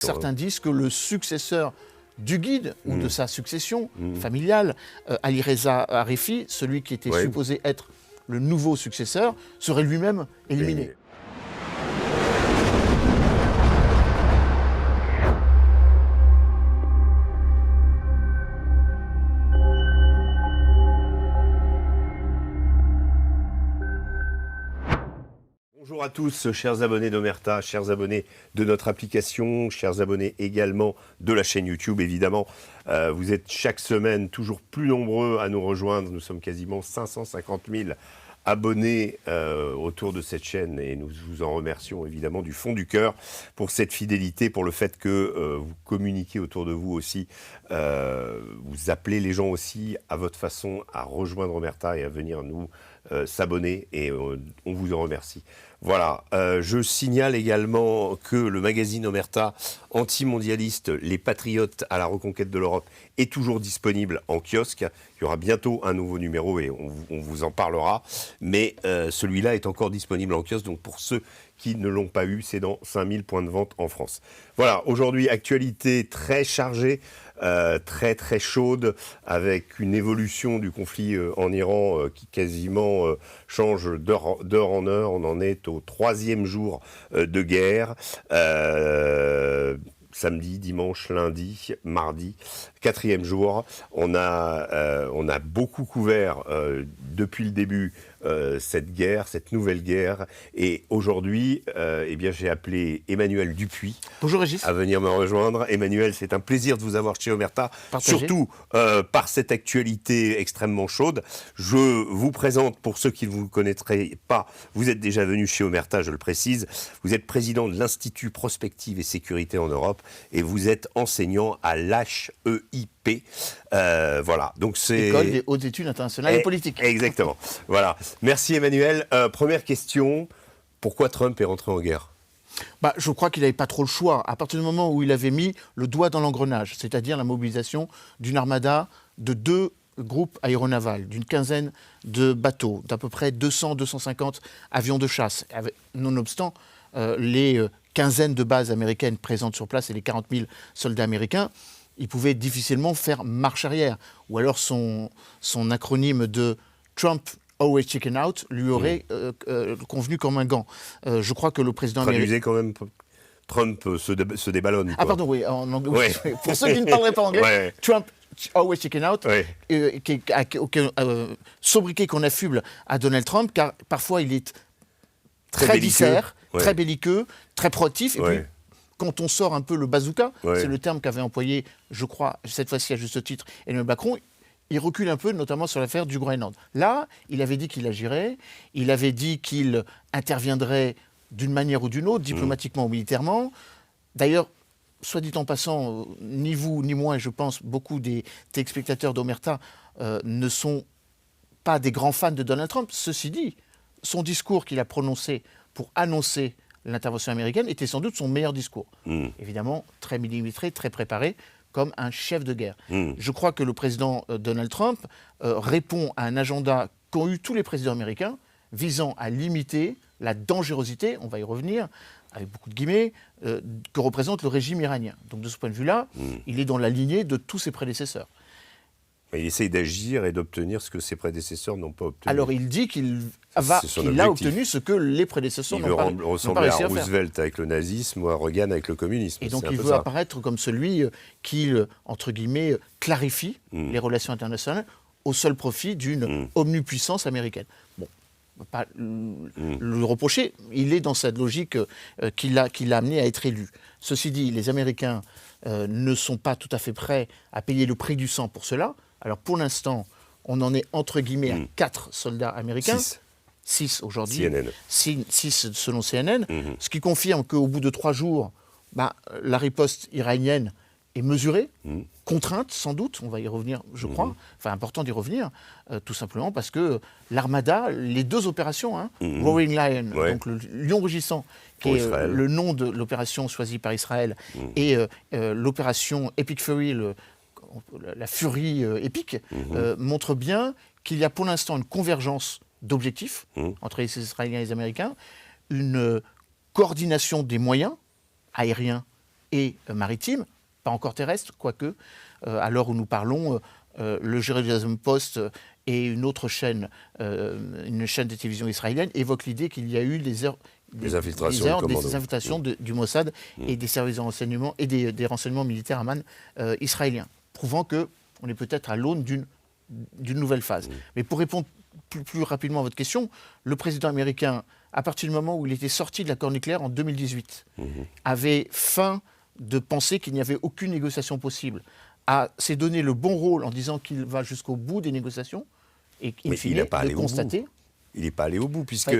Certains disent que le successeur du guide ou de sa succession familiale, Ali Reza Arifi, celui qui était supposé être le nouveau successeur, serait lui-même éliminé. Bonjour à tous, chers abonnés d'Omerta, chers abonnés de notre application, chers abonnés également de la chaîne YouTube, évidemment. Vous êtes chaque semaine toujours plus nombreux à nous rejoindre. Nous sommes quasiment 550 000 abonnés autour de cette chaîne et nous vous en remercions évidemment du fond du cœur pour cette fidélité, pour le fait que vous communiquez autour de vous aussi, vous appelez les gens aussi à votre façon à rejoindre Omerta et à venir nous s'abonner et on vous en remercie. Voilà, je signale également que le magazine Omerta anti-mondialiste, Les Patriotes à la reconquête de l'Europe, est toujours disponible en kiosque. Il y aura bientôt un nouveau numéro et on vous en parlera. Mais celui-là est encore disponible en kiosque, donc pour ceux qui ne l'ont pas eu, c'est dans 5000 points de vente en France. Voilà, aujourd'hui, actualité très chargée, très très chaude, avec une évolution du conflit en Iran qui quasiment change d'heure en heure. On en est au 3e jour de guerre. Samedi, dimanche, lundi, mardi, 4e jour. On a beaucoup couvert depuis le début cette guerre, cette nouvelle guerre. Et aujourd'hui, eh bien, j'ai appelé Emmanuel Dupuis. Bonjour Régis. À venir me rejoindre. Emmanuel, c'est un plaisir de vous avoir chez Omerta, surtout par cette actualité extrêmement chaude. Je vous présente, pour ceux qui ne vous connaîtraient pas, vous êtes déjà venu chez Omerta, je le précise. Vous êtes président de l'Institut Prospective et Sécurité en Europe et vous êtes enseignant à l'HEIP. Voilà, donc c'est École des hautes études internationales et politiques. Exactement. Voilà. Merci Emmanuel. Première question, pourquoi Trump est rentré en guerre ? Je crois qu'il n'avait pas trop le choix. À partir du moment où il avait mis le doigt dans l'engrenage, c'est-à-dire la mobilisation d'une armada de 2 groupes aéronavals, d'une quinzaine de bateaux, d'à peu près 200-250 avions de chasse, nonobstant les quinzaines de bases américaines présentes sur place et les 40 000 soldats américains, il pouvait difficilement faire marche arrière. Ou alors son acronyme de Trump Always Chicken Out lui aurait convenu comme un gant. Je crois que le président américain... quand même, Trump se déballonne. Quoi. Ah pardon, oui, en anglais. Ouais. Pour ceux qui ne parleraient pas anglais, Trump Always Chicken Out, sobriquet qu'on affuble à Donald Trump, car parfois il est très disert, très belliqueux, très proactif, et puis quand on sort un peu le bazooka, c'est le terme qu'avait employé, je crois, cette fois-ci à juste titre, Emmanuel Macron, il recule un peu, notamment sur l'affaire du Groenland. Là, il avait dit qu'il agirait, il avait dit qu'il interviendrait d'une manière ou d'une autre, diplomatiquement ou militairement. D'ailleurs, soit dit en passant, ni vous ni moi, et je pense beaucoup des téléspectateurs d'Omerta ne sont pas des grands fans de Donald Trump. Ceci dit, son discours qu'il a prononcé pour annoncer l'intervention américaine était sans doute son meilleur discours. Évidemment, très millimétré, très préparé, comme un chef de guerre. Je crois que le président Donald Trump répond à un agenda qu'ont eu tous les présidents américains, visant à limiter la dangerosité, on va y revenir, avec beaucoup de guillemets, que représente le régime iranien. Donc de ce point de vue-là, il est dans la lignée de tous ses prédécesseurs. Il essaye d'agir et d'obtenir ce que ses prédécesseurs n'ont pas obtenu. Alors il dit qu'il a obtenu ce que les prédécesseurs n'ont pas réussi à faire. Il veut ressembler à Roosevelt avec le nazisme ou à Reagan avec le communisme. Et donc il veut apparaître comme celui qui, entre guillemets, clarifie les relations internationales au seul profit d'une omnipuissance américaine. Bon, on ne va pas le reprocher, il est dans cette logique qui l'a amené à être élu. Ceci dit, les Américains ne sont pas tout à fait prêts à payer le prix du sang pour cela. Alors pour l'instant, on en est entre guillemets à 4 soldats américains. 6 aujourd'hui. 6 selon CNN. Ce qui confirme qu'au bout de 3 jours, la riposte iranienne est mesurée, contrainte sans doute, on va y revenir je crois, enfin important d'y revenir, tout simplement parce que l'Armada, les 2 opérations, Roaring Lion, donc le lion rugissant, qui est le nom de l'opération choisie par Israël, et l'opération Epic Fury, la furie épique, montre bien qu'il y a pour l'instant une convergence d'objectifs entre les Israéliens et les Américains, une coordination des moyens aériens et maritime, pas encore terrestre, quoique, à l'heure où nous parlons, le Jerusalem Post et une autre chaîne, une chaîne de télévision israélienne, évoquent l'idée qu'il y a eu des infiltrations du Mossad et des services de renseignement et des renseignements militaires Amman israéliens, prouvant qu'on est peut-être à l'aune d'une nouvelle phase. Mais pour répondre plus rapidement à votre question, le président américain, à partir du moment où il était sorti de l'accord nucléaire en 2018, avait faim de penser qu'il n'y avait aucune négociation possible, s'est donné le bon rôle en disant qu'il va jusqu'au bout des négociations, et in fine, de constater... Il n'est pas allé au bout, puisque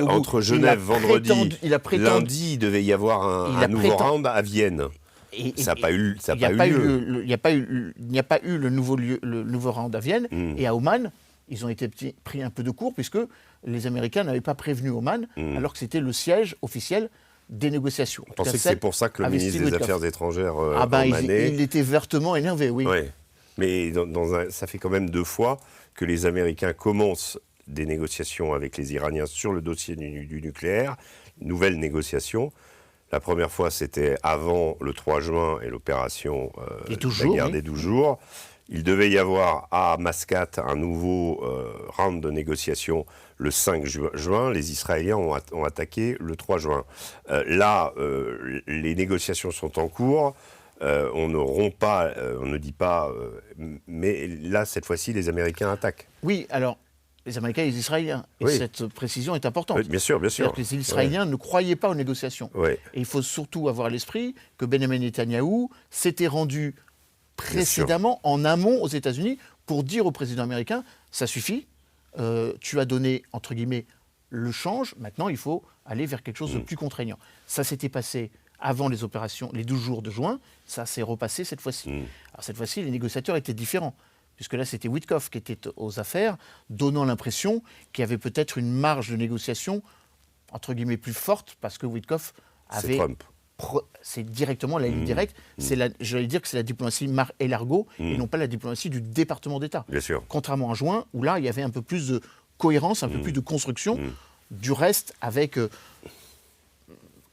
entre Genève, vendredi, lundi, il devait y avoir un nouveau round à Vienne. Ça n'a pas eu lieu. Il n'y a pas eu le nouveau round à Vienne, et à Oman, ils ont été pris un peu de court, puisque les Américains n'avaient pas prévenu Oman, alors que c'était le siège officiel des négociations. Vous pensez que c'est pour ça que le ministre des Affaires étrangères omanais... Il était vertement énervé, oui. Ouais. Mais ça fait quand même 2 fois que les Américains commencent des négociations avec les Iraniens sur le dossier du nucléaire. Nouvelle négociation. La première fois, c'était avant le 3 juin et l'opération la guerre des 12 jours. Il devait y avoir à Mascate un nouveau round de négociations le 5 juin. Les Israéliens ont attaqué le 3 juin. Les négociations sont en cours. On ne rompt pas, on ne dit pas... mais là, cette fois-ci, les Américains attaquent. Oui, alors, les Américains et les Israéliens. Et cette précision est importante. Oui, bien sûr, bien sûr. Que les Israéliens ne croyaient pas aux négociations. Et il faut surtout avoir à l'esprit que Benjamin Netanyahou s'était rendu précédemment en amont aux États-Unis pour dire au président américain « ça suffit, tu as donné, entre guillemets, le change, maintenant il faut aller vers quelque chose de plus contraignant ». Ça s'était passé avant les opérations, les 12 jours de juin, ça s'est repassé cette fois-ci. Alors cette fois-ci, les négociateurs étaient différents, puisque là c'était Witkoff qui était aux affaires, donnant l'impression qu'il y avait peut-être une marge de négociation, entre guillemets, plus forte, parce que Witkoff avait... C'est Trump. C'est directement la ligne directe. J'allais dire que c'est la diplomatie Mar-et-Largo et non pas la diplomatie du département d'État. Bien sûr. Contrairement à juin, où là, il y avait un peu plus de cohérence, un peu plus de construction. Du reste, avec,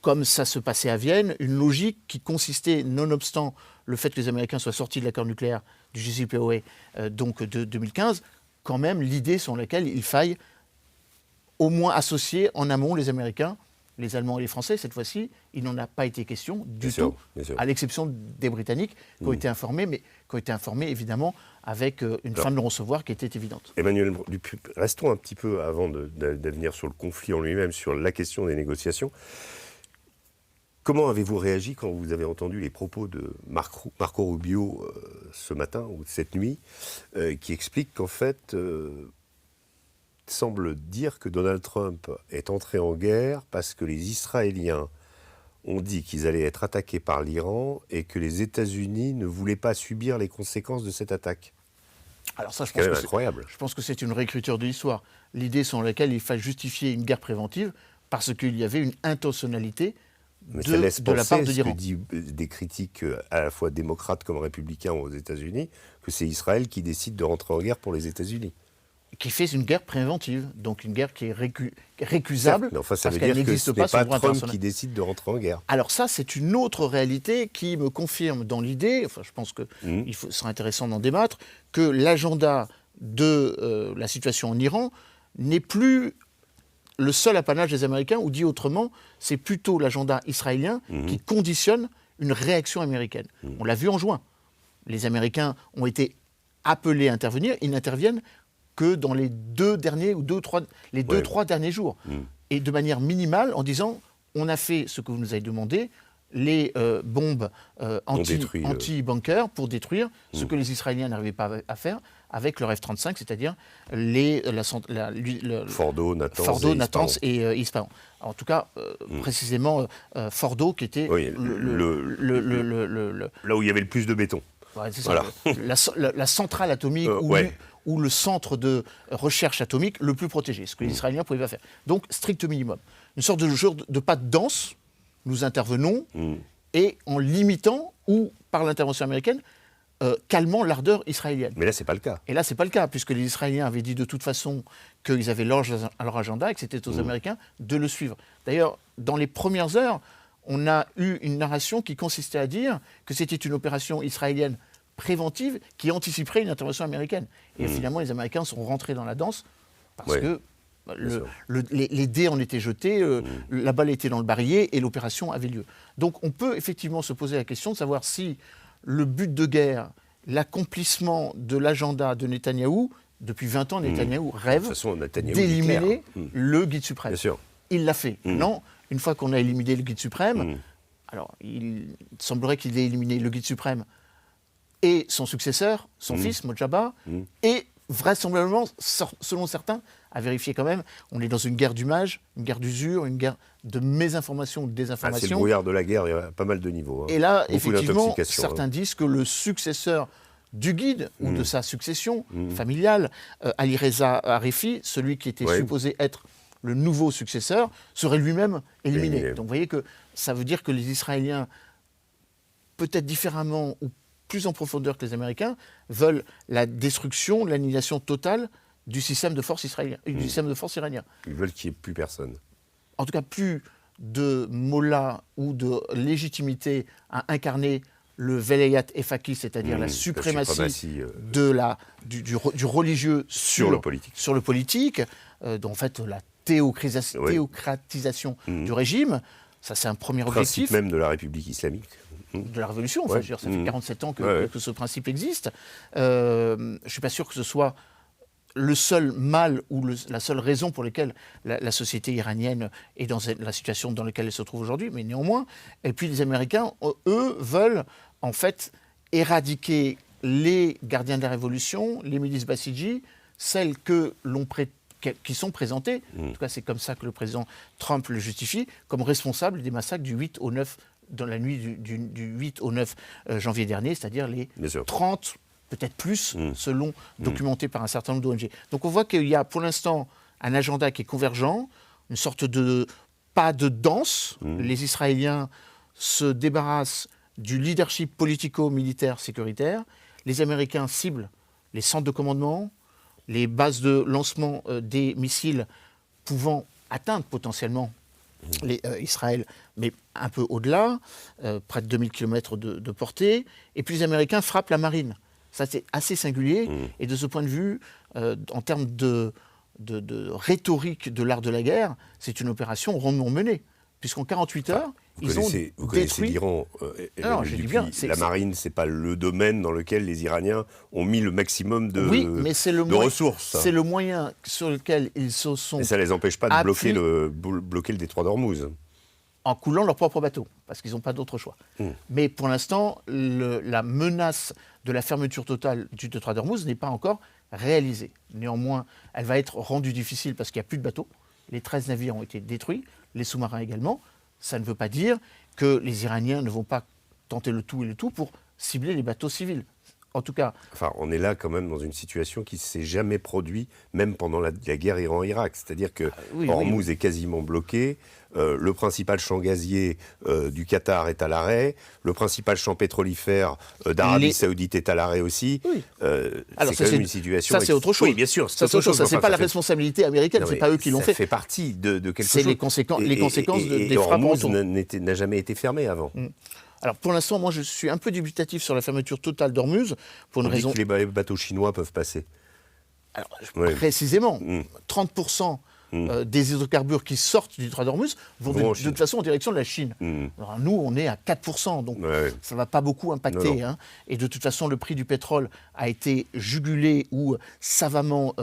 comme ça se passait à Vienne, une logique qui consistait, nonobstant le fait que les Américains soient sortis de l'accord nucléaire du JCPOA, donc de 2015, quand même l'idée sur laquelle il faille au moins associer en amont les Américains, les Allemands et les Français. Cette fois-ci, il n'en a pas été question du tout, à l'exception des Britanniques qui ont été informés, mais qui ont été informés évidemment avec une fin de non-recevoir qui était évidente. Emmanuel Dupuy, restons un petit peu avant de venir sur le conflit en lui-même, sur la question des négociations. Comment avez-vous réagi quand vous avez entendu les propos de Marco Rubio ce matin ou cette nuit, qui explique qu'en fait... semble dire que Donald Trump est entré en guerre parce que les Israéliens ont dit qu'ils allaient être attaqués par l'Iran et que les États-Unis ne voulaient pas subir les conséquences de cette attaque. Alors ça, c'est incroyable. Je pense que c'est une réécriture de l'histoire. L'idée selon laquelle il fallait justifier une guerre préventive parce qu'il y avait une intentionnalité de la part de l'Iran. Mais ça laisse penser, ce que dit des critiques à la fois démocrates comme républicains aux États-Unis, que c'est Israël qui décide de rentrer en guerre pour les États-Unis. Qui fait une guerre préventive, donc une guerre qui est récusable, mais enfin, ça parce veut qu'elle dire que n'existe ce pas n'est sur pas le droit Trump international. qui décide de rentrer en guerre. Alors ça, c'est une autre réalité qui me confirme dans l'idée, enfin, je pense que ce sera intéressant d'en débattre, que l'agenda de la situation en Iran n'est plus le seul apanage des Américains, ou dit autrement, c'est plutôt l'agenda israélien qui conditionne une réaction américaine. On l'a vu en juin. Les Américains ont été appelés à intervenir, ils n'interviennent que dans les deux, trois derniers jours. Et de manière minimale, en disant, on a fait ce que vous nous avez demandé, les bombes anti-bunkers pour détruire ce que les Israéliens n'arrivaient pas à faire avec leur F-35, c'est-à-dire Fordo, Natanz et Ispahan. En tout cas, précisément, Fordo, qui était là où il y avait le plus de béton. Ouais, c'est ça, la centrale atomique ou le centre de recherche atomique le plus protégé, ce que les Israéliens pouvaient pas faire. Donc, strict minimum. Une sorte de patte dense, nous intervenons, et en limitant, ou par l'intervention américaine, calmant l'ardeur israélienne. Mais là, c'est pas le cas. Et là, c'est pas le cas, puisque les Israéliens avaient dit de toute façon qu'ils avaient leur agenda et que c'était aux Américains de le suivre. D'ailleurs, dans les premières heures, on a eu une narration qui consistait à dire que c'était une opération israélienne préventive qui anticiperait une intervention américaine. Et finalement, les Américains sont rentrés dans la danse parce que les dés en étaient jetés, la balle était dans le barillet et l'opération avait lieu. Donc on peut effectivement se poser la question de savoir si le but de guerre, l'accomplissement de l'agenda de Netanyahou, depuis 20 ans, Netanyahou rêve d'éliminer le guide suprême. Il l'a fait. Non, une fois qu'on a éliminé le guide suprême, alors il semblerait qu'il ait éliminé le guide suprême et son successeur, son fils, Mojaba, et vraisemblablement, selon certains, à vérifier quand même, on est dans une guerre d'image, une guerre d'usure, une guerre de mésinformation ou de désinformation. C'est le brouillard de la guerre, il y a pas mal de niveaux. Et là, effectivement, certains disent que le successeur du guide ou de sa succession familiale, Ali Reza Arifi, celui qui était supposé être le nouveau successeur, serait lui-même éliminé. Donc vous voyez que ça veut dire que les Israéliens, peut-être différemment ou plus en profondeur que les Américains, veulent la destruction, l'annihilation totale du système de force israélien, du système de force iranien. Ils veulent qu'il n'y ait plus personne. En tout cas, plus de mollah ou de légitimité à incarner le velayat efaki, c'est-à-dire la suprématie du religieux sur le politique, dont en fait la théocratisation du régime. Ça, c'est un premier objectif. Principe même de la République islamique. De la Révolution, enfin, je veux dire, ça fait 47 ans que ce principe existe. Je ne suis pas sûr que ce soit le seul mal ou la seule raison pour laquelle la société iranienne est dans la situation dans laquelle elle se trouve aujourd'hui, mais néanmoins. Et puis les Américains, eux, veulent en fait éradiquer les gardiens de la Révolution, les milices Basiji, celles qui sont présentées, en tout cas c'est comme ça que le président Trump le justifie, comme responsables des massacres du 8 au 9, dans la nuit du 8 au 9 janvier dernier, c'est-à-dire les 30, peut-être plus, selon documenté par un certain nombre d'ONG. Donc on voit qu'il y a pour l'instant un agenda qui est convergent, une sorte de pas de danse. Les Israéliens se débarrassent du leadership politico-militaire sécuritaire. Les Américains ciblent les centres de commandement, les bases de lancement des missiles pouvant atteindre potentiellement Israël, mais un peu au-delà, près de 2000 km de portée. Et puis les Américains frappent la marine. Ça, c'est assez singulier. Et de ce point de vue, en termes de rhétorique de l'art de la guerre, c'est une opération rondement menée. Puisqu'en 48 heures, vous connaissez l'Iran. La marine, ce n'est pas le domaine dans lequel les Iraniens ont mis le maximum de ressources. C'est le moyen sur lequel ils se sont... Mais ça ne les empêche pas de bloquer le détroit d'Ormuz. En coulant leurs propres bateaux, parce qu'ils n'ont pas d'autre choix. Mais pour l'instant, la menace de la fermeture totale du détroit d'Ormuz n'est pas encore réalisée. Néanmoins, elle va être rendue difficile parce qu'il n'y a plus de bateaux. Les 13 navires ont été détruits, les sous-marins également. Ça ne veut pas dire que les Iraniens ne vont pas tenter le tout et le tout pour cibler les bateaux civils. En tout cas... Enfin, on est là quand même dans une situation qui ne s'est jamais produite, même pendant la guerre Iran-Irak. C'est-à-dire que Hormuz est quasiment bloqué, le principal champ gazier du Qatar est à l'arrêt, le principal champ pétrolifère d'Arabie Saoudite est à l'arrêt aussi. Alors, c'est quand même une situation... Ça, c'est autre chose. Oui, bien sûr. Ça, c'est autre chose. Ça, c'est pas la responsabilité américaine, c'est pas eux qui l'ont fait. Ça fait partie de quelque chose. C'est les conséquences des frappes. Hormuz n'a jamais été fermé avant. Alors pour l'instant, moi je suis un peu dubitatif sur la fermeture totale d'Ormuz pour une raison. On dit que les bateaux chinois peuvent passer. Alors, précisément, 30% des hydrocarbures qui sortent du détroit d'Ormuz vont de toute façon en direction de la Chine. Alors, nous, on est à 4%, donc ça ne va pas beaucoup impacter. Hein. Et de toute façon, le prix du pétrole a été jugulé ou savamment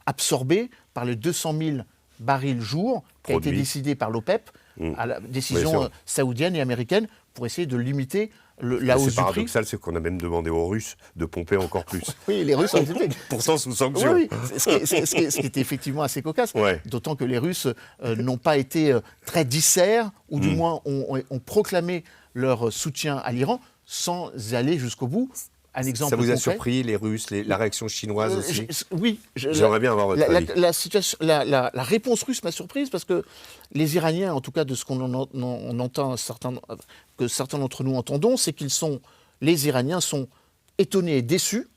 absorbé par les 200 000 barils jour qui a été décidé par l'OPEP à la décision saoudienne et américaine pour essayer de limiter la hausse du prix. C'est paradoxal, c'est qu'on a même demandé aux Russes de pomper encore plus. Oui, les Russes ont accepté. Pourtant sous sanction. Oui, ce qui était effectivement assez cocasse. D'autant que les Russes n'ont pas été très disserts, ou du moins ont proclamé leur soutien à l'Iran sans aller jusqu'au bout. Un exemple ça vous a concret. surpris, les Russes, la réaction chinoise aussi Oui. J'aimerais bien avoir votre avis. La réponse russe m'a surprise parce que les Iraniens, en tout cas de ce qu'on entend, que certains d'entre nous entendons, c'est que les Iraniens sont étonnés et déçus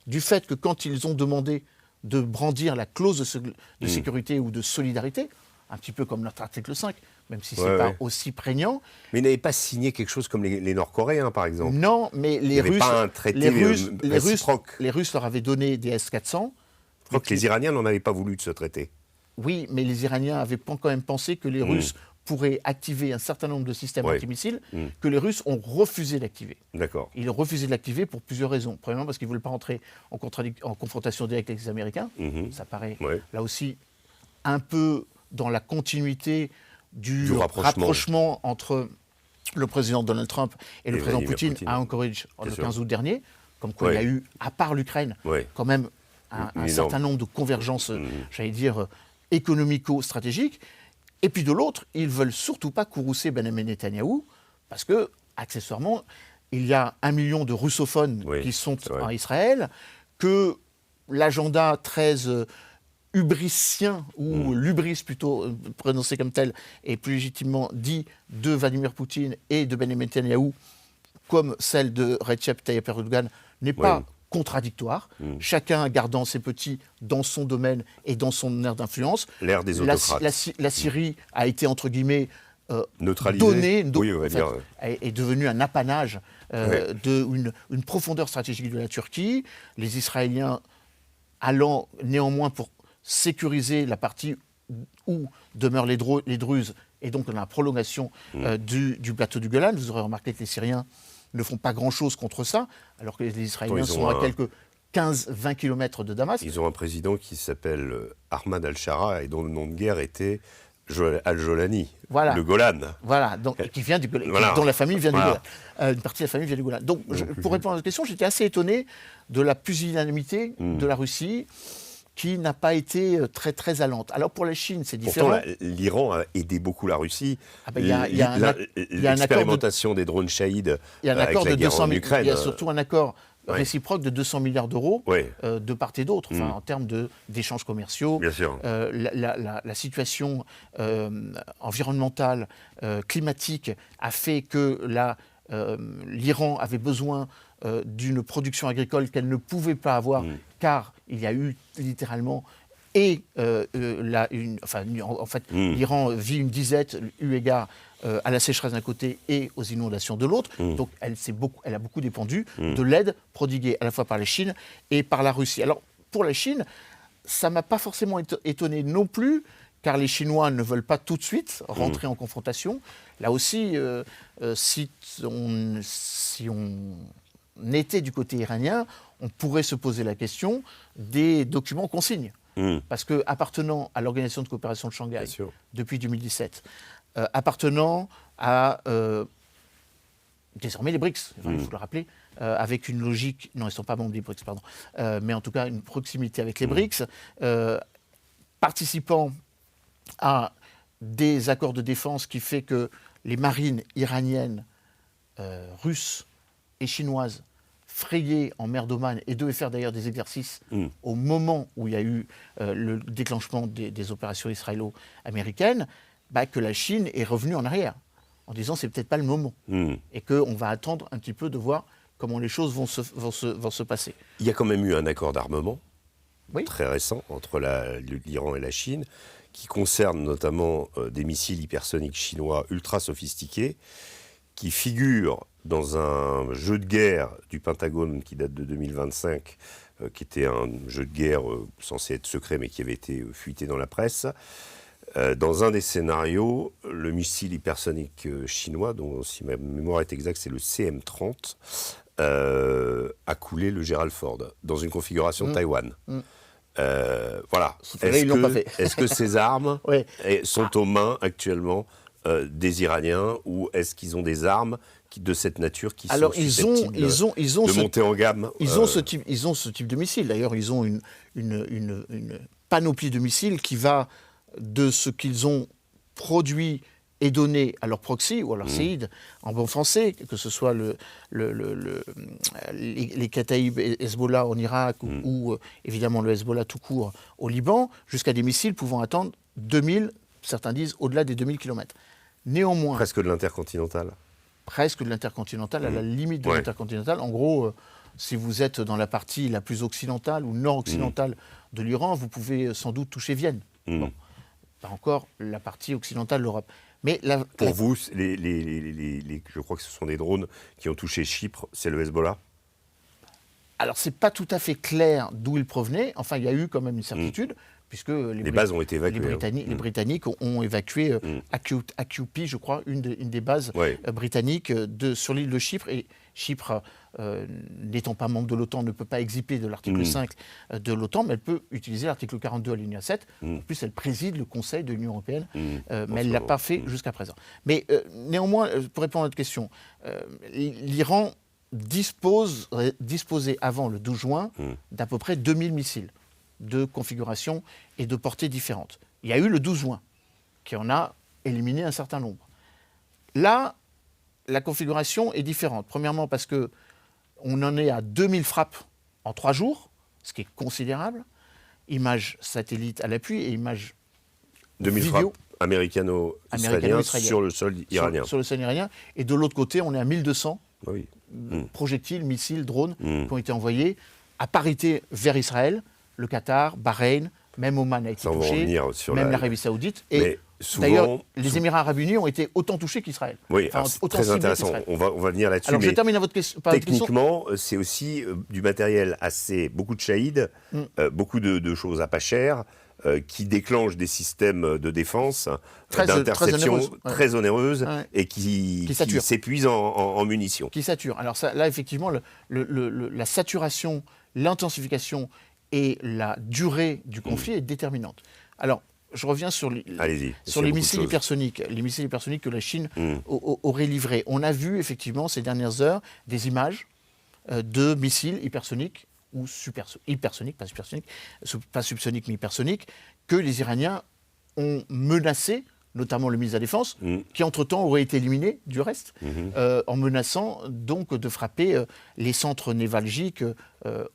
du fait que quand ils ont demandé de brandir la clause de sécurité ou de solidarité, un petit peu comme notre article 5, même si ce n'est pas aussi prégnant. Mais ils n'avaient pas signé quelque chose comme les Nord-Coréens, par exemple. Non, mais les Russes, pas un traité les Russes leur avaient donné des S-400. Je crois que les Iraniens n'en avaient pas voulu de ce traité. Oui, mais les Iraniens avaient quand même pensé que les Russes pourraient activer un certain nombre de systèmes antimissiles que les Russes ont refusé d'activer. D'accord. Ils ont refusé de l'activer pour plusieurs raisons. Premièrement, parce qu'ils ne voulaient pas entrer en confrontation directe avec les Américains. Ça paraît, là aussi, un peu dans la continuité du rapprochement entre le président Donald Trump et le président Poutine à Anchorage le 15 août dernier. Comme quoi il y a eu, à part l'Ukraine, quand même un certain nombre de convergences, j'allais dire, économico-stratégiques. Et puis de l'autre, ils ne veulent surtout pas courroucer Benjamin Netanyahou, parce que, accessoirement, il y a 1 million de russophones qui sont en Israël, que l'agenda très hubricien, ou l'ubris plutôt prononcé comme tel, et plus légitimement dit de Vladimir Poutine et de Benjamin Netanyahou, comme celle de Recep Tayyip Erdogan, n'est pas contradictoire, chacun gardant ses petits dans son domaine et dans son aire d'influence. L'ère des autocrates. La Syrie a été, entre guillemets, neutralisée, est devenue un apanage d'une profondeur stratégique de la Turquie. Les Israéliens allant néanmoins pour sécuriser la partie où demeurent les Druzes, et donc dans la prolongation du plateau du Golan. Vous aurez remarqué que les Syriens ne font pas grand-chose contre ça, alors que les Israéliens sont à quelques 15-20 km de Damas. Ils ont un président qui s'appelle Ahmad al-Shara et dont le nom de guerre était al-Jolani, le Golan. Voilà, donc, qui vient du Golan, dont la famille vient du Golan. Une partie de la famille vient du Golan. Donc, pour répondre à votre question, j'étais assez étonné de la pusillanimité de la Russie, qui n'a pas été très, très allante. Alors pour la Chine, c'est différent. Pourtant, l'Iran a aidé beaucoup la Russie. L'expérimentation des drones Shahid avec la guerre en Ukraine. Il y a surtout un accord réciproque de 200 milliards d'euros de part et d'autre, en termes d'échanges commerciaux. Bien sûr. La situation environnementale, climatique, a fait que l'Iran avait besoin d'une production agricole qu'elle ne pouvait pas avoir, car il y a eu littéralement l'Iran vit une disette eu égard à la sécheresse d'un côté et aux inondations de l'autre. Donc elle a beaucoup dépendu de l'aide prodiguée à la fois par la Chine et par la Russie. Alors pour la Chine, ça ne m'a pas forcément étonné non plus, car les Chinois ne veulent pas tout de suite rentrer en confrontation. Là aussi, si on était du côté iranien, on pourrait se poser la question des documents consignes. Parce que appartenant à l'Organisation de coopération de Shanghai depuis 2017, appartenant à désormais les BRICS, il faut le rappeler, avec une logique, non, ils ne sont pas membres des BRICS, pardon, mais en tout cas une proximité avec les BRICS, participant à des accords de défense qui fait que les marines iraniennes, russes et chinoises frayaient en mer d'Oman et devaient faire d'ailleurs des exercices au moment où il y a eu le déclenchement des opérations israélo-américaines, que la Chine est revenue en arrière en disant c'est peut-être pas le moment et qu'on va attendre un petit peu de voir comment les choses vont se passer. Il y a quand même eu un accord d'armement très récent entre l'Iran et la Chine qui concerne notamment des missiles hypersoniques chinois ultra sophistiqués qui figurent dans un jeu de guerre du Pentagone qui date de 2025, qui était un jeu de guerre censé être secret mais qui avait été fuité dans la presse. Dans un des scénarios, le missile hypersonique chinois, dont si ma mémoire est exacte, c'est le CM-30, a coulé le Gerald Ford dans une configuration Taïwan. Voilà. Est-ce que ces armes sont aux mains actuellement des Iraniens ou est-ce qu'ils ont des armes de cette nature qui sont susceptibles de monter en gamme? Ils ont ce type de missile. D'ailleurs, ils ont une panoplie de missiles qui va de ce qu'ils ont produit et donné à leur proxy ou à leur séide, en bon français, que ce soit les Kataïb Hezbollah en Irak ou évidemment le Hezbollah tout court au Liban, jusqu'à des missiles pouvant atteindre 2000, certains disent au-delà des 2000 km. Néanmoins... Presque de l'intercontinental. Presque de l'intercontinental, à la limite de l'intercontinental. En gros, si vous êtes dans la partie la plus occidentale ou nord-occidentale de l'Iran, vous pouvez sans doute toucher Vienne. Bon, pas encore la partie occidentale de l'Europe. Mais pour vous, je crois que ce sont des drones qui ont touché Chypre, c'est le Hezbollah? Alors, c'est pas tout à fait clair d'où ils provenaient. Enfin, il y a eu quand même une certitude, puisque les bases ont été évacuées. Les Britanniques ont évacué Akiopi, je crois, une des bases britanniques sur l'île de Chypre. Et Chypre, n'étant pas membre de l'OTAN, ne peut pas exciper de l'article 5 de l'OTAN, mais elle peut utiliser l'article 42 alinéa 7. En plus, elle préside le Conseil de l'Union européenne, mais elle ne l'a pas fait jusqu'à présent. Mais néanmoins, pour répondre à votre question, l'Iran disposait avant le 12 juin d'à peu près 2000 missiles de configuration et de portée différentes. Il y a eu le 12 juin, qui en a éliminé un certain nombre. Là, la configuration est différente. Premièrement parce qu'on en est à 2000 frappes en 3 jours, ce qui est considérable. Images satellites à l'appui et images 2000 vidéo frappes américano-israéliens sur le sol iranien. Sur le sol iranien. Et de l'autre côté, on est à 1200 projectiles, missiles, drones qui ont été envoyés à parité vers Israël. Le Qatar, Bahreïn, même Oman a été touché, même l'Arabie Saoudite. Et d'ailleurs, les Émirats arabes unis ont été autant touchés qu'Israël. Oui, c'est très intéressant. On va venir là-dessus. Alors, je termine à votre question. Techniquement, c'est aussi du matériel beaucoup de shahid, beaucoup de choses à pas cher, qui déclenchent des systèmes de défense, d'interception très onéreuses et qui s'épuisent en munitions. Qui saturent. Alors là, effectivement, la saturation, l'intensification et la durée du conflit est déterminante. Alors, je reviens sur les missiles hypersoniques. Les missiles hypersoniques que la Chine aurait livrés. On a vu, effectivement, ces dernières heures, des images de missiles hypersoniques ou hypersoniques, pas subsoniques, mais hypersoniques, que les Iraniens ont menacé, notamment le ministre de la Défense, qui entre-temps aurait été éliminé du reste, en menaçant donc de frapper les centres névralgiques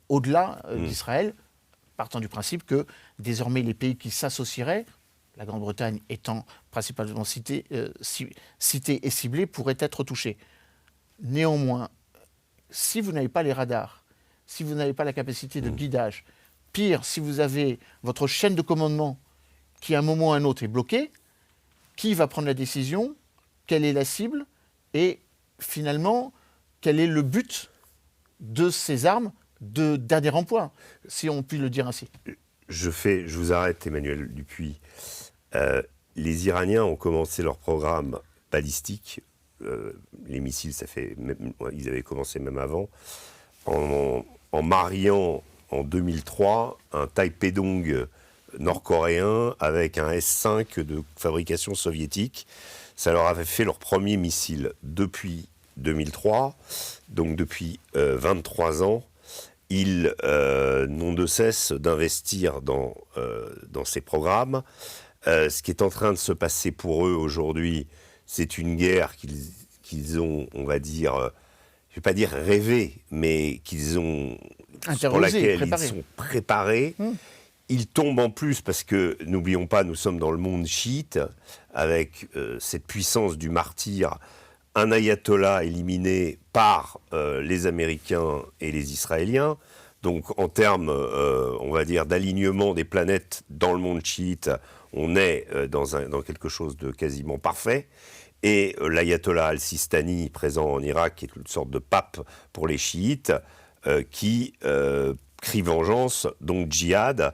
au-delà d'Israël, partant du principe que désormais les pays qui s'associeraient, la Grande-Bretagne étant principalement citée et ciblée, pourraient être touchés. Néanmoins, si vous n'avez pas les radars, si vous n'avez pas la capacité de guidage, pire, si vous avez votre chaîne de commandement qui à un moment ou à un autre est bloquée, qui va prendre la décision, quelle est la cible et finalement quel est le but de ces armes de dernier emploi, si on peut le dire ainsi. Je vous arrête, Emmanuel Dupuis. Les Iraniens ont commencé leur programme balistique. Les missiles, ils avaient commencé même avant, en mariant en 2003 un Taipei-dong nord-coréen avec un S-5 de fabrication soviétique. Ça leur avait fait leur premier missile depuis 2003, donc depuis 23 ans. Ils n'ont de cesse d'investir dans ces programmes. Ce qui est en train de se passer pour eux aujourd'hui, c'est une guerre qu'ils ont, on va dire, je ne vais pas dire rêvé, mais pour laquelle ils sont préparés. Ils tombent en plus parce que, n'oublions pas, nous sommes dans le monde chiite, avec cette puissance du martyr, un ayatollah éliminé par les Américains et les Israéliens. Donc en termes, on va dire, d'alignement des planètes dans le monde chiite, on est dans quelque chose de quasiment parfait. Et l'ayatollah al-Sistani, présent en Irak, qui est une sorte de pape pour les chiites, qui crie vengeance, donc djihad,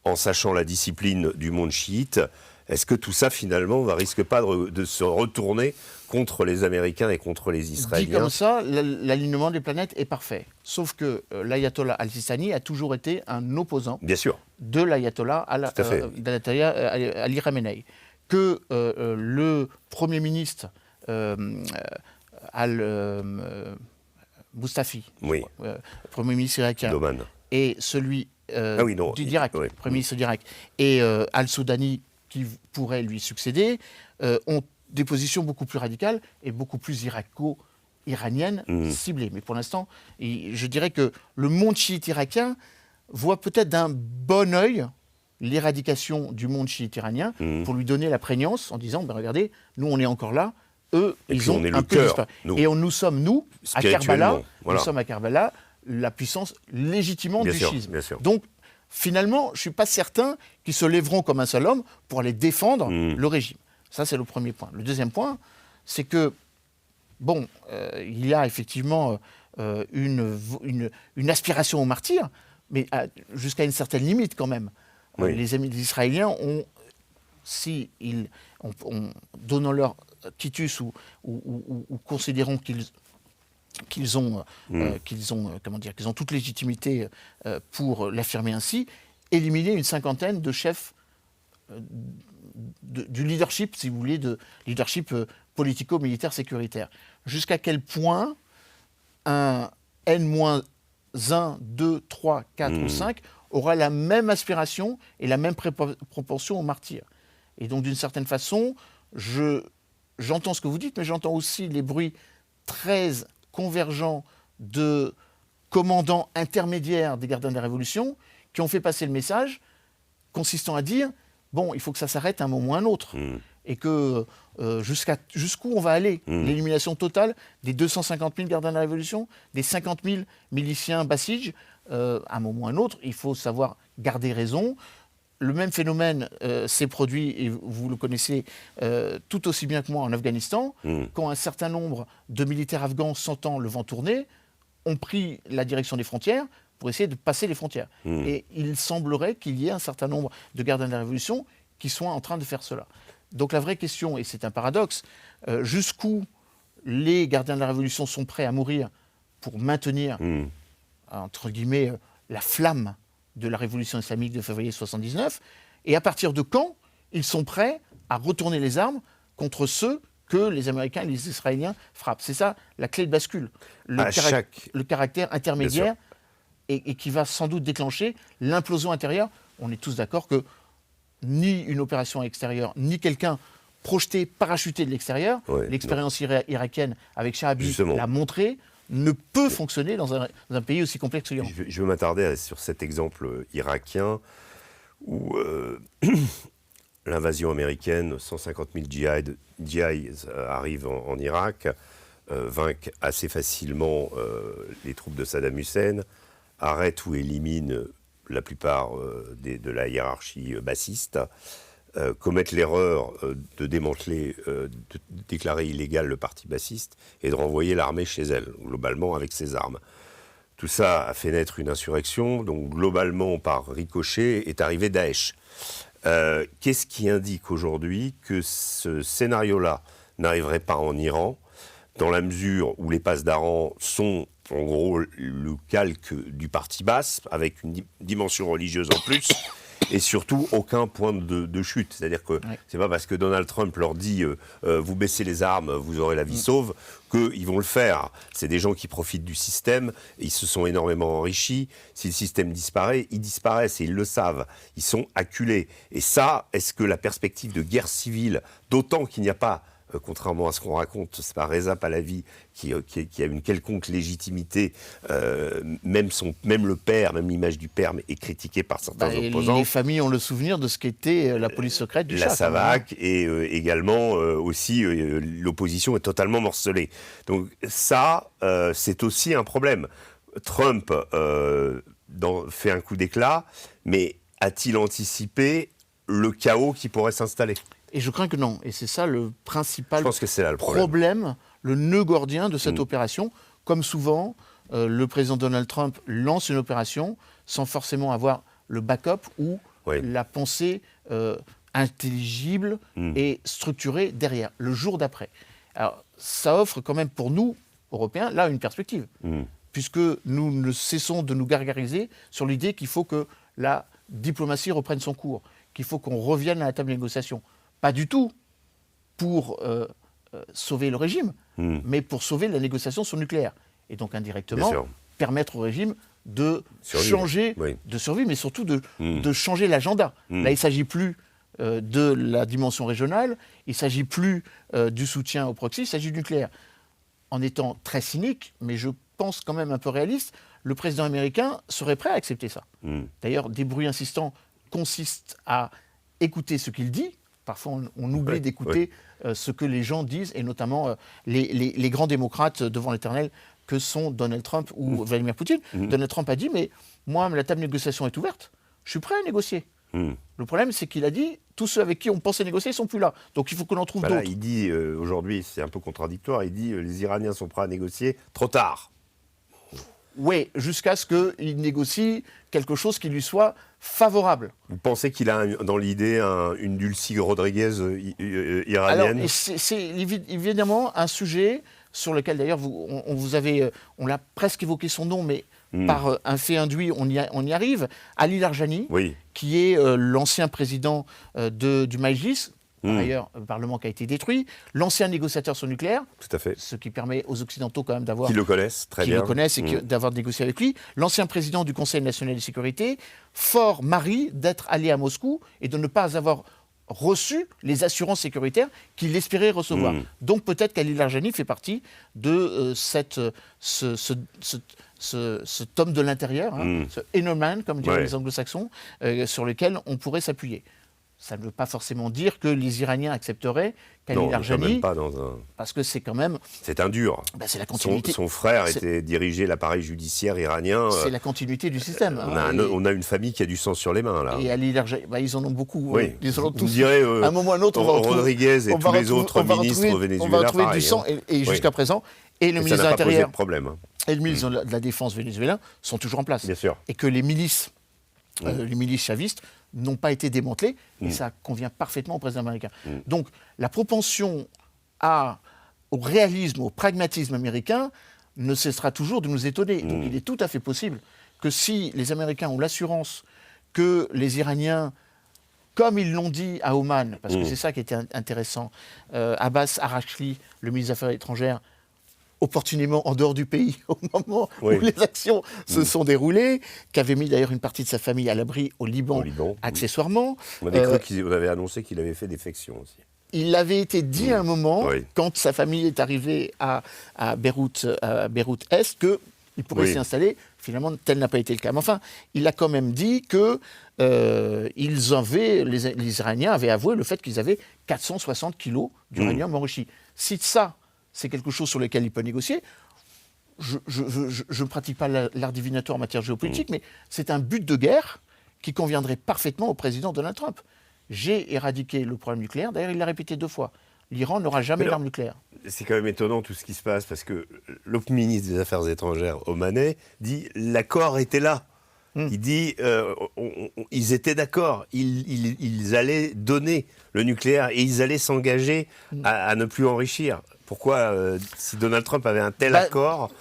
en sachant la discipline du monde chiite. Est-ce que tout ça, finalement, ne risque pas de se retourner contre les Américains et contre les Israéliens? Dit comme ça, l'alignement des planètes est parfait. Sauf que l'ayatollah al-Sistani a toujours été un opposant de l'ayatollah Ali Khamenei. Que le Premier ministre Mustafi, Premier ministre irakien, et celui d'Irak, Premier ministre d'Irak, et al-Soudani, qui pourrait lui succéder, ont des positions beaucoup plus radicales et beaucoup plus iraniennes ciblées. Mais pour l'instant, je dirais que le monde chiite irakien voit peut-être d'un bon œil l'éradication du monde chiite iranien pour lui donner la prégnance en disant regardez, nous on est encore là, eux ils ont un peu disparu. Et nous sommes à Karbala, la puissance légitimante du schisme. Donc finalement, je ne suis pas certain qu'ils se lèveront comme un seul homme pour aller défendre le régime. Ça, c'est le premier point. Le deuxième point, c'est que, bon, il y a effectivement une aspiration au martyr, mais jusqu'à une certaine limite quand même. Oui. Les Israéliens ont, donnant-leur quitus ou considérant qu'ils ont toute légitimité pour l'affirmer ainsi, éliminé une cinquantaine de chefs du leadership, si vous voulez, de leadership politico-militaire sécuritaire. Jusqu'à quel point un N-1, 2, 3, 4 ou 5 aura la même aspiration et la même proportion au martyr. Et donc, d'une certaine façon, j'entends ce que vous dites, mais j'entends aussi les bruits très convergents de commandants intermédiaires des gardiens de la Révolution qui ont fait passer le message consistant à dire « bon, il faut que ça s'arrête à un moment ou à un autre ». Et que jusqu'où on va aller. L'élimination totale des 250 000 gardiens de la Révolution, des 50 000 miliciens Basij, à un moment ou à un autre, il faut savoir garder raison. Le même phénomène s'est produit, et vous le connaissez tout aussi bien que moi, en Afghanistan, quand un certain nombre de militaires afghans, sentant le vent tourner, ont pris la direction des frontières pour essayer de passer les frontières. Et il semblerait qu'il y ait un certain nombre de gardiens de la Révolution qui soient en train de faire cela. Donc la vraie question, et c'est un paradoxe, jusqu'où les gardiens de la Révolution sont prêts à mourir pour maintenir, entre guillemets, la flamme de la révolution islamique de février 79, et à partir de quand ils sont prêts à retourner les armes contre ceux que les Américains et les Israéliens frappent. C'est ça la clé de bascule, le caractère intermédiaire, et qui va sans doute déclencher l'implosion intérieure. On est tous d'accord que ni une opération extérieure, ni quelqu'un projeté, parachuté de l'extérieur, l'expérience irakienne avec Sharabi l'a montré, ne peut fonctionner dans un pays aussi complexe que l'Iran. Je veux m'attarder sur cet exemple irakien où l'invasion américaine, 150 000 djihadistes arrivent en Irak, vainquent assez facilement les troupes de Saddam Hussein, arrêtent ou éliminent la plupart de la hiérarchie bassiste, commettent l'erreur de démanteler, de déclarer illégal le parti bassiste et de renvoyer l'armée chez elle, globalement avec ses armes. Tout ça a fait naître une insurrection, donc globalement, par ricochet, est arrivé Daesh. Qu'est-ce qui indique aujourd'hui que ce scénario-là n'arriverait pas en Iran, dans la mesure où les pasdaran sont en gros le calque du parti basse, avec une dimension religieuse en plus, et surtout aucun point de chute. C'est-à-dire que c'est pas parce que Donald Trump leur dit vous baissez les armes, vous aurez la vie sauve, qu'ils vont le faire. C'est des gens qui profitent du système, et ils se sont énormément enrichis. Si le système disparaît, ils disparaissent, et ils le savent. Ils sont acculés. Et ça, est-ce que la perspective de guerre civile, d'autant qu'il n'y a pas, contrairement à ce qu'on raconte, c'est pas Reza Pahlavi qui a une quelconque légitimité, même le père, même l'image du père est critiquée par certains opposants. Les familles ont le souvenir de ce qu'était la police secrète du Shah. La SAVAK, et également aussi l'opposition est totalement morcelée. Donc ça, c'est aussi un problème. Trump fait un coup d'éclat, mais a-t-il anticipé le chaos qui pourrait s'installer ? Et je crains que non. Et c'est ça le principal problème, le nœud gordien de cette opération. Comme souvent, le président Donald Trump lance une opération sans forcément avoir le backup ou la pensée intelligible et structurée derrière, le jour d'après. Alors, ça offre quand même pour nous, Européens, là, une perspective. Puisque nous ne cessons de nous gargariser sur l'idée qu'il faut que la diplomatie reprenne son cours, qu'il faut qu'on revienne à la table de négociation. Pas du tout pour sauver le régime, mais pour sauver la négociation sur le nucléaire. Et donc indirectement, permettre au régime de changer, de survivre, mais surtout de changer l'agenda. Là, il ne s'agit plus de la dimension régionale, il ne s'agit plus du soutien au proxy, il s'agit du nucléaire. En étant très cynique, mais je pense quand même un peu réaliste, le président américain serait prêt à accepter ça. D'ailleurs, des bruits insistants consistent à écouter ce qu'il dit. Parfois, on oublie d'écouter ce que les gens disent, et notamment les grands démocrates devant l'éternel que sont Donald Trump ou Vladimir Poutine. Donald Trump a dit, mais moi, la table de négociation est ouverte, je suis prêt à négocier. Le problème, c'est qu'il a dit, tous ceux avec qui on pensait négocier ne sont plus là. Donc il faut qu'on en trouve d'autres. Il dit, aujourd'hui, c'est un peu contradictoire, il dit les Iraniens sont prêts à négocier trop tard. Oui, jusqu'à ce qu'il négocie quelque chose qui lui soit favorable. Vous pensez qu'il a dans l'idée une Dulcie Rodriguez iranienne? Alors, c'est évidemment un sujet sur lequel, d'ailleurs, on l'a presque évoqué son nom, mais par un fait induit, on y arrive. Ali Larjani, qui est l'ancien président du Majlis, par ailleurs, un parlement qui a été détruit, l'ancien négociateur sur le nucléaire, tout à fait. Ce qui permet aux Occidentaux quand même d'avoir... Qui le connaissent très bien. Qui le connaissent et d'avoir négocié avec lui. L'ancien président du Conseil national de sécurité, fort mari d'être allé à Moscou et de ne pas avoir reçu les assurances sécuritaires qu'il espérait recevoir. Donc peut-être qu'Ali Larjani fait partie de ce tome de l'intérieur, ce inner man, comme diraient les anglo-saxons, sur lequel on pourrait s'appuyer. Ça ne veut pas forcément dire que les Iraniens accepteraient qu'Ali Larjani, parce que c'est quand même... C'est un dur. C'est la continuité. Son frère dirigeait l'appareil judiciaire iranien. C'est la continuité du système. On a une famille qui a du sang sur les mains, là. Et Ali Larjani, ils en ont beaucoup. Oui. Ils en ont tous. Vous direz, à un moment ou à un autre, Rodriguez et tous les autres ministres au Venezuela, on va retrouver du sang, et jusqu'à présent, et le ministre de l'Intérieur et le ministre de la Défense vénézuélien sont toujours en place. Bien sûr. Et que les milices chavistes n'ont pas été démantelées, et ça convient parfaitement au président américain. Donc, la propension au réalisme, au pragmatisme américain ne cessera toujours de nous étonner. Donc, il est tout à fait possible que si les Américains ont l'assurance que les Iraniens, comme ils l'ont dit à Oman, parce que c'est ça qui était intéressant, Abbas Araghchi, le ministre des Affaires étrangères, opportunément en dehors du pays au moment où les actions se sont déroulées, qui avait mis d'ailleurs une partie de sa famille à l'abri au Liban. Accessoirement. On avait cru qu'il avait annoncé qu'il avait fait défection aussi. Il avait été dit à un moment, quand sa famille est arrivée à Beyrouth Est, qu'il pourrait s'y installer. Finalement, tel n'a pas été le cas. Mais enfin, il a quand même dit que les Iraniens avaient avoué le fait qu'ils avaient 460 kilos d'uranium enrichi. Si ça, c'est quelque chose sur lequel il peut négocier. Je ne pratique pas l'art divinatoire en matière géopolitique, mais c'est un but de guerre qui conviendrait parfaitement au président Donald Trump. J'ai éradiqué le problème nucléaire. D'ailleurs, il l'a répété 2 fois. L'Iran n'aura jamais l'arme nucléaire. C'est quand même étonnant tout ce qui se passe, parce que le ministre des Affaires étrangères omanais dit « l'accord était là ». Il dit ils étaient d'accord, ils allaient donner le nucléaire et ils allaient s'engager à ne plus enrichir. Pourquoi, si Donald Trump avait un tel accord,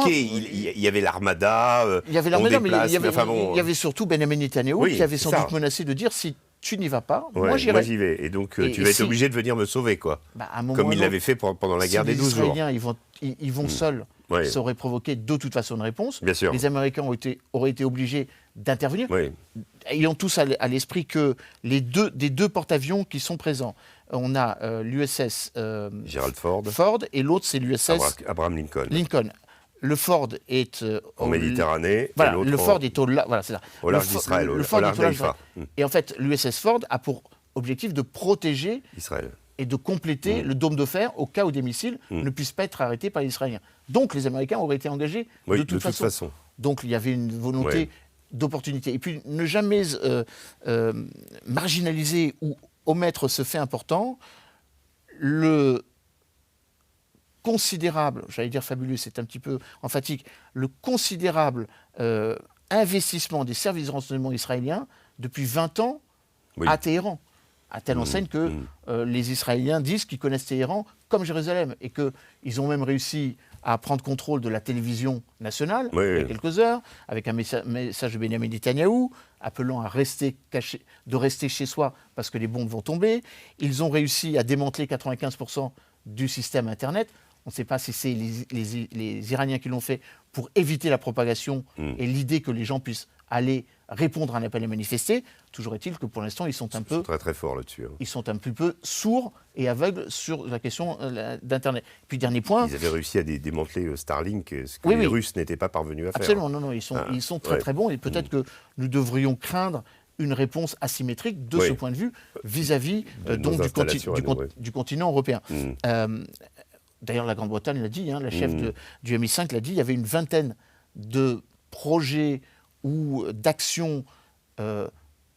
il y avait l'armada, il y avait l'armada, mais il y avait surtout Benjamin Netanyahu qui avait sans doute menacé de dire si tu n'y vas pas, moi j'irai. Moi j'y vais, et donc tu vas être obligé de venir me sauver, quoi. Comme il l'avait fait pendant la guerre des 12 jours. Si les Israéliens ils vont seuls, ça aurait provoqué de toute façon une réponse. Bien sûr. Les Américains auraient été obligés d'intervenir. Ayant tous à l'esprit que des deux porte-avions qui sont présents, on a l'USS Gerald Ford et l'autre c'est l'USS Abraham Lincoln. Le Ford est en Méditerranée. Voilà, le Ford est au large d'Israël. Le Ford est au large d'Israël. Et en fait, l'USS Ford a pour objectif de protéger Israël et de compléter le dôme de fer au cas où des missiles ne puissent pas être arrêtés par les Israéliens. Donc les Américains auraient été engagés de toute façon. Donc il y avait une volonté d'opportunité. Et puis ne jamais marginaliser ou omettre ce fait important, le considérable, j'allais dire fabuleux, c'est un petit peu emphatique, le considérable investissement des services de renseignement israéliens depuis 20 ans à Téhéran. À telle enseigne que les Israéliens disent qu'ils connaissent Téhéran comme Jérusalem et qu'ils ont même réussi à prendre contrôle de la télévision nationale il y a quelques heures, avec un message de Benjamin Netanyahou appelant à rester chez soi parce que les bombes vont tomber. Ils ont réussi à démanteler 95% du système Internet. On ne sait pas si c'est les Iraniens qui l'ont fait pour éviter la propagation et l'idée que les gens puissent aller répondre à un appel à manifester. Toujours est-il que pour l'instant, ils sont très très forts là-dessus. Ils sont un petit peu sourds et aveugles sur la question d'Internet. Puis dernier point... Ils avaient réussi à démanteler Starlink, ce que les Russes n'étaient pas parvenus à faire. Absolument, non, ils sont très très bons et peut-être que nous devrions craindre une réponse asymétrique de ce point de vue vis-à-vis du continent européen. D'ailleurs, la Grande-Bretagne l'a dit, la chef du MI5 l'a dit, il y avait une vingtaine de projets ou d'actions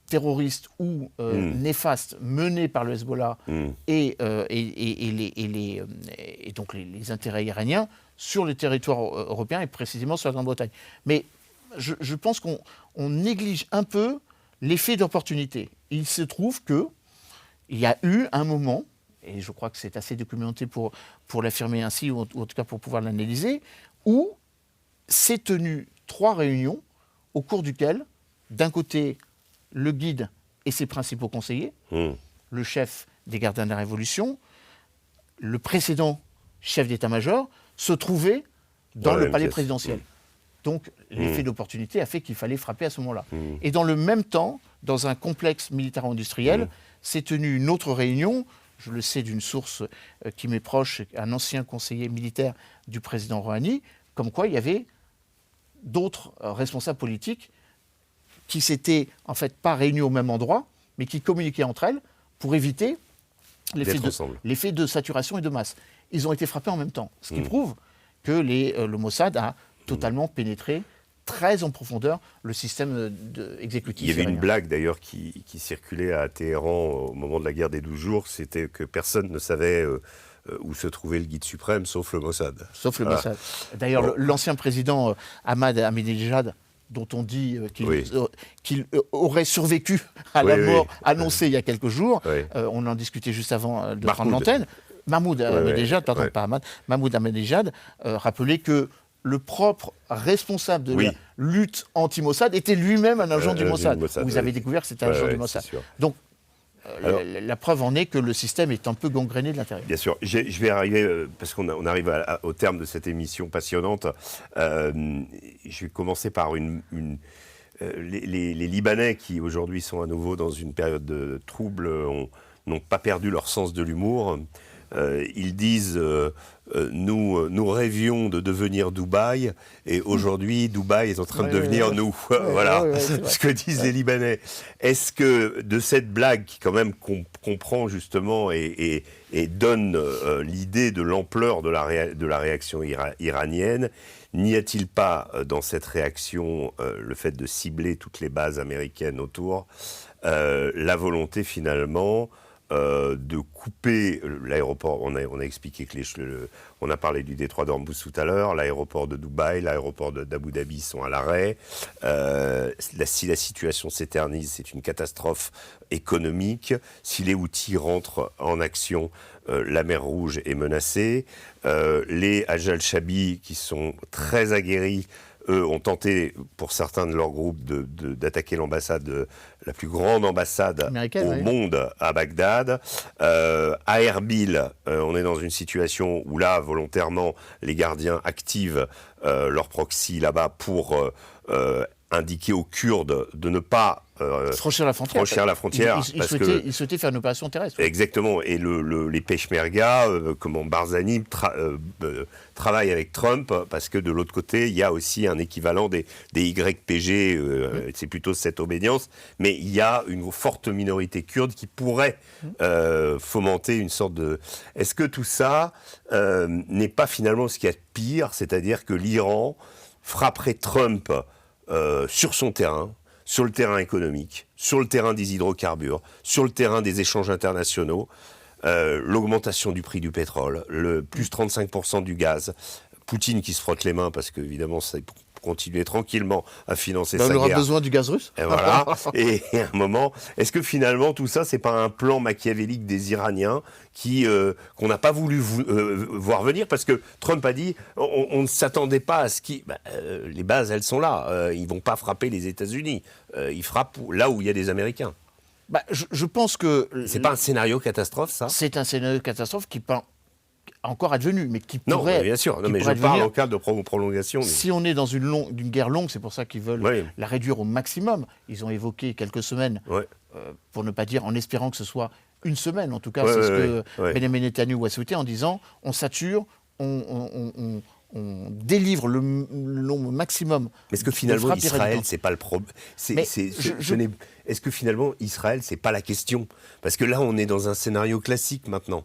terroristes ou néfastes menés par le Hezbollah et donc les intérêts iraniens sur le territoire européen et précisément sur la Grande-Bretagne. Mais je pense qu'on néglige un peu l'effet d'opportunité. Il se trouve qu'il y a eu un moment, et je crois que c'est assez documenté pour l'affirmer ainsi, ou en tout cas pour pouvoir l'analyser, où s'est tenu 3 réunions au cours duquel, d'un côté, le guide et ses principaux conseillers, le chef des gardiens de la Révolution, le précédent chef d'état-major, se trouvaient dans le palais présidentiel. Donc l'effet d'opportunité a fait qu'il fallait frapper à ce moment-là. Et dans le même temps, dans un complexe militaro-industriel, s'est tenue une autre réunion, je le sais d'une source qui m'est proche, un ancien conseiller militaire du président Rouhani, comme quoi il y avait d'autres responsables politiques qui s'étaient en fait pas réunis au même endroit, mais qui communiquaient entre elles pour éviter l'effet de saturation et de masse. Ils ont été frappés en même temps, ce qui prouve que le Mossad a totalement pénétré très en profondeur le système exécutif. Il y avait une blague d'ailleurs qui circulait à Téhéran au moment de la guerre des 12 jours, c'était que personne ne savait où se trouvait le guide suprême, sauf le Mossad. Sauf le Mossad. D'ailleurs, l'ancien président Ahmad Ahmadinejad, dont on dit qu'il aurait survécu à la mort annoncée il y a quelques jours, on en discutait juste avant de prendre l'antenne, Mahmoud Ahmadinejad, pardon, pas Ahmad, Mahmoud Ahmadinejad rappelait que le propre responsable de la lutte anti-Mossad était lui-même un agent du Mossad. Vous avez découvert que c'était un agent du Mossad. Donc, la preuve en est que le système est un peu gangréné de l'intérieur. Bien sûr. Je vais arriver, parce qu'on arrive au terme de cette émission passionnante, je vais commencer par les Libanais qui aujourd'hui sont à nouveau dans une période de trouble, n'ont pas perdu leur sens de l'humour. Ils disent nous rêvions de devenir Dubaï et aujourd'hui Dubaï est en train de devenir nous. Voilà ce que disent les Libanais. Est-ce que de cette blague qui quand même comprend justement et donne l'idée de l'ampleur de la réaction iranienne, n'y a-t-il pas dans cette réaction le fait de cibler toutes les bases américaines autour, la volonté finalement de couper l'aéroport? On a expliqué que on a parlé du détroit d'Ormuz tout à l'heure, l'aéroport de Dubaï, l'aéroport d'Abu Dhabi sont à l'arrêt. Si la situation s'éternise, c'est une catastrophe économique. Si les Houthis rentrent en action, la mer Rouge est menacée. Les Hajj al-Shabi, qui sont très aguerris, eux ont tenté, pour certains de leur groupe, d'attaquer l'ambassade, la plus grande ambassade au monde à Bagdad. À Erbil, on est dans une situation où là, volontairement, les gardiens activent leur proxy là-bas pour indiquer aux Kurdes de ne pas franchir la frontière. Ils souhaitaient faire une opération terrestre. Exactement. Et les Peshmerga, Barzani, travaillent avec Trump parce que de l'autre côté, il y a aussi un équivalent des YPG, c'est plutôt cette obédience, mais il y a une forte minorité kurde qui pourrait fomenter une sorte de... Est-ce que tout ça n'est pas finalement ce qu'il y a de pire, c'est-à-dire que l'Iran frapperait Trump sur son terrain, sur le terrain économique, sur le terrain des hydrocarbures, sur le terrain des échanges internationaux, l'augmentation du prix du pétrole, le plus 35% du gaz, Poutine qui se frotte les mains parce qu'évidemment, ça pour continuer tranquillement à financer sa guerre. On aura besoin du gaz russe. Et voilà. Et à un moment, est-ce que finalement tout ça, c'est pas un plan machiavélique des Iraniens qu'on n'a pas voulu voir venir, parce que Trump a dit on ne s'attendait pas à ce qui... les bases, elles sont là. Ils vont pas frapper les États-Unis. Ils frappent là où il y a des Américains. Je pense que... C'est pas un scénario catastrophe, ça ? C'est un scénario catastrophe qui peut encore advenu, mais qui pourrait... Non, bien sûr, mais je parle en cas de prolongation. Mais... Si on est dans une guerre longue, c'est pour ça qu'ils veulent la réduire au maximum. Ils ont évoqué quelques semaines, pour ne pas dire en espérant que ce soit une semaine. En tout cas, c'est ce que Benjamin Netanyahu a souhaité en disant on sature, on délivre le nombre maximum. Est-ce que finalement Israël, c'est pas le problème? Est-ce que finalement Israël, c'est pas la question? Parce que là, on est dans un scénario classique maintenant.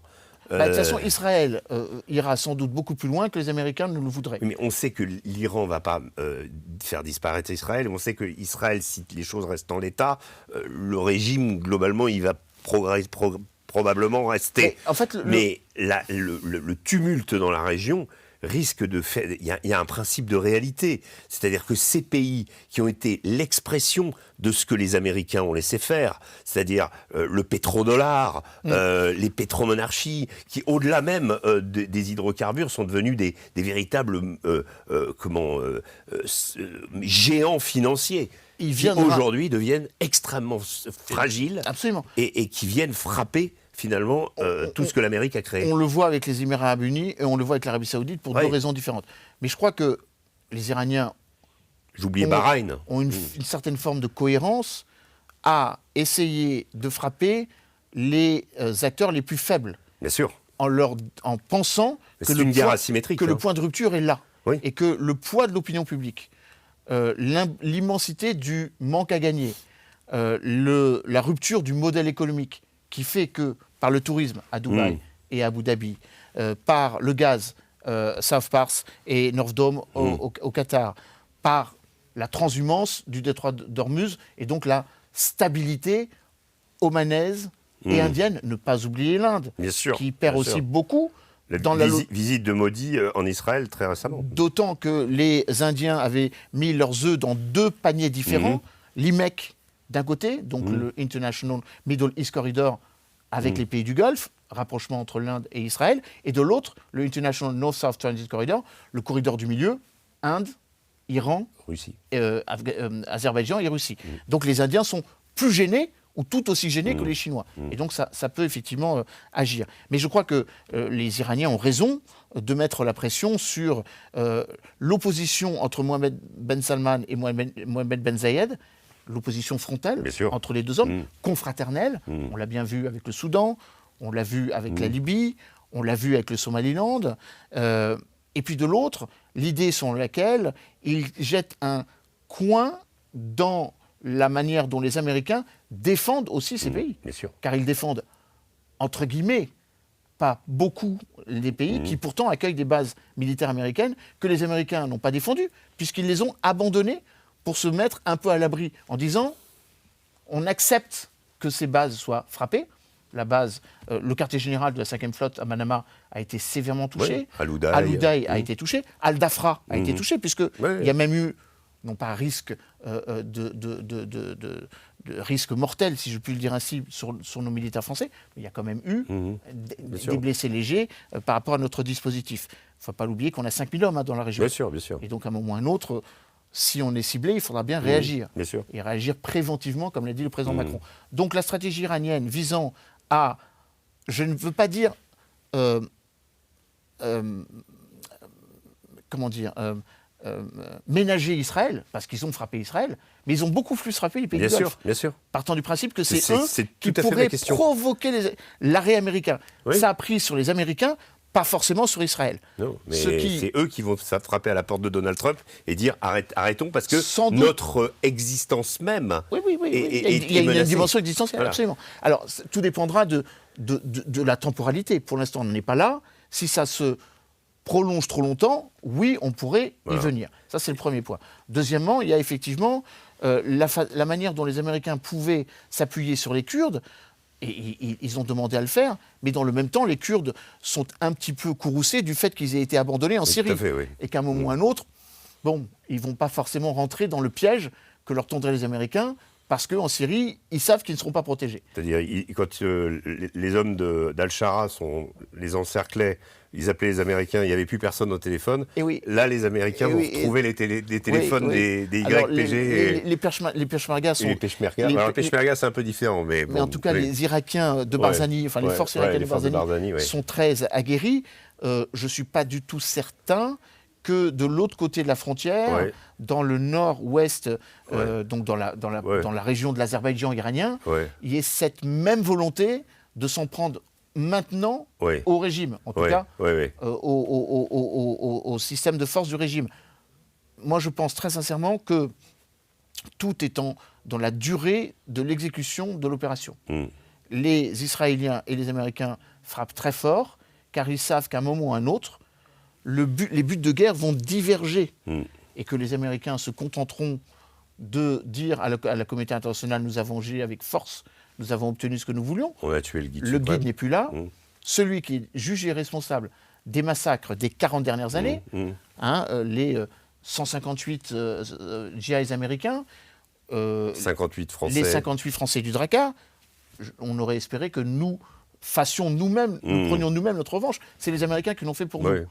De toute façon, Israël ira sans doute beaucoup plus loin que les Américains ne le voudraient. Mais on sait que l'Iran ne va pas faire disparaître Israël. On sait que Israël, si les choses restent en l'état, le régime, globalement, il va probablement rester. Mais le tumulte dans la région risque de faire... Il y a un principe de réalité. C'est-à-dire que ces pays qui ont été l'expression de ce que les Américains ont laissé faire, c'est-à-dire le pétrodollar, les pétromonarchies, qui, au-delà même des hydrocarbures, sont devenus des véritables géants financiers, qui aujourd'hui deviennent extrêmement fragiles. Absolument. Et qui viennent frapper finalement tout ce que l'Amérique a créé. On le voit avec les Émirats Arabes Unis et on le voit avec l'Arabie Saoudite pour deux raisons différentes. Mais je crois que les Iraniens ont une certaine forme de cohérence à essayer de frapper les acteurs les plus faibles. Bien sûr. En pensant que le point de rupture est là. Oui. Et que le poids de l'opinion publique, l'immensité du manque à gagner, la rupture du modèle économique qui fait que, par le tourisme à Dubaï et à Abu Dhabi, par le gaz, South Pars et North Dome au Qatar, par la transhumance du détroit d'Ormuz et donc la stabilité omanaise et indienne, ne pas oublier l'Inde, qui perd aussi beaucoup. La visite de Modi en Israël très récemment. D'autant que les Indiens avaient mis leurs œufs dans deux paniers différents, l'IMEC d'un côté, donc le International Middle East Corridor avec les pays du Golfe, rapprochement entre l'Inde et Israël, et de l'autre, le International North-South Transit Corridor, le corridor du milieu, Inde, Iran, Russie. Azerbaïdjan et Russie. Donc les Indiens sont plus gênés ou tout aussi gênés que les Chinois. Et donc ça peut effectivement agir. Mais je crois que les Iraniens ont raison de mettre la pression sur l'opposition entre Mohammed Ben Salman et Mohammed Ben Zayed, l'opposition frontale entre les deux hommes, confraternelle. On l'a bien vu avec le Soudan, on l'a vu avec la Libye, on l'a vu avec le Somaliland. Et puis de l'autre, l'idée selon laquelle ils jettent un coin dans la manière dont les Américains défendent aussi ces pays. Car ils défendent, entre guillemets, pas beaucoup les pays qui pourtant accueillent des bases militaires américaines que les Américains n'ont pas défendues, puisqu'ils les ont abandonnées pour se mettre un peu à l'abri, en disant on accepte que ces bases soient frappées. La base, le quartier général de la 5e flotte à Manama a été sévèrement touché. Al-Udaï a été touché. Al-Dafra a été touché, puisqu'il y a même eu, non pas risque de risque mortel, si je puis le dire ainsi, sur nos militaires français, mais il y a quand même eu des blessés légers par rapport à notre dispositif. Il ne faut pas l'oublier qu'on a 5000 hommes dans la région. Bien sûr. Et donc, à un moment ou à un autre, si on est ciblé, il faudra bien réagir. Et réagir préventivement, comme l'a dit le président Macron. Donc, la stratégie iranienne visant à, je ne veux pas dire, ménager Israël, parce qu'ils ont frappé Israël, mais ils ont beaucoup plus frappé les pays du Golfe. Bien sûr. Partant du principe que c'est eux qui pourraient provoquer l'arrêt américain. Ça a pris sur les Américains, pas forcément sur Israël. Non, mais c'est eux qui vont frapper à la porte de Donald Trump et dire arrêtons parce que notre existence même il y a une dimension existentielle, absolument. Alors, tout dépendra de la temporalité. Pour l'instant, on n'est pas là. Si ça se prolonge trop longtemps, oui, on pourrait y venir. Ça, c'est le premier point. Deuxièmement, il y a effectivement la manière dont les Américains pouvaient s'appuyer sur les Kurdes. Et ils ont demandé à le faire, mais dans le même temps, les Kurdes sont un petit peu courroucés du fait qu'ils aient été abandonnés en Syrie. Et qu'à un moment ou à un autre, ils ne vont pas forcément rentrer dans le piège que leur tendraient les Américains, parce qu'en Syrie, ils savent qu'ils ne seront pas protégés. C'est-à-dire, quand les hommes d'Al-Shara les encerclaient, ils appelaient les Américains, il n'y avait plus personne au téléphone. Là, les Américains vont retrouver les téléphones des YPG. Les Peshmerga sont... Les Peshmerga, c'est un peu différent. Mais en tout cas, les Irakiens de Barzani, les forces irakiennes de Barzani sont très aguerris. Je ne suis pas du tout certain que de l'autre côté de la frontière, dans le nord-ouest, donc dans la région de l'Azerbaïdjan iranien, il y ait cette même volonté de s'en prendre maintenant au régime, en tout cas au système de force du régime. Moi, je pense très sincèrement que tout étant dans la durée de l'exécution de l'opération. Les Israéliens et les Américains frappent très fort, car ils savent qu'à un moment ou à un autre, les buts de guerre vont diverger et que les Américains se contenteront de dire à la communauté internationale, nous avons agi avec force, nous avons obtenu ce que nous voulions. On a tué le guide. Le guide n'est plus là. Celui qui est jugé responsable des massacres des 40 dernières années, les 158 GIs américains, 58 Français. les 58 Français du Drakkar, on aurait espéré que nous fassions nous-mêmes, nous prenions nous-mêmes notre revanche. C'est les Américains qui l'ont fait pour nous.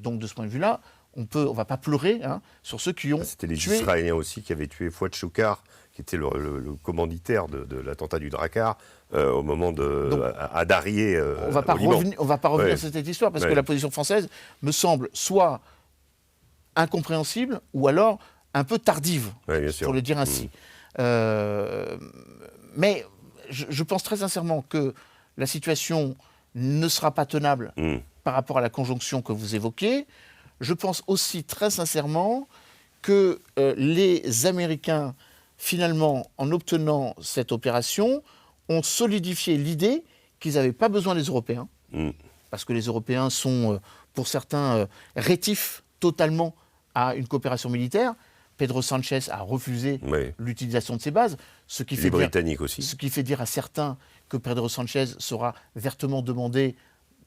Donc de ce point de vue-là, on ne va pas pleurer sur ceux qui ont C'était les tué. Israéliens aussi qui avaient tué Fouad Choukar, qui était le commanditaire de l'attentat du Drakkar, au moment à Darrié, on ne va pas revenir sur cette histoire, parce que la position française me semble soit incompréhensible, ou alors un peu tardive, pour le dire ainsi. Mais je pense très sincèrement que la situation ne sera pas tenable par rapport à la conjonction que vous évoquez. Je pense aussi très sincèrement que les Américains, finalement, en obtenant cette opération, ont solidifié l'idée qu'ils n'avaient pas besoin des Européens, parce que les Européens sont, pour certains, rétifs totalement à une coopération militaire. Pedro Sanchez a refusé l'utilisation de ces bases, ce qui fait Britanniques aussi. Ce qui fait dire à certains que Pedro Sanchez saura vertement demander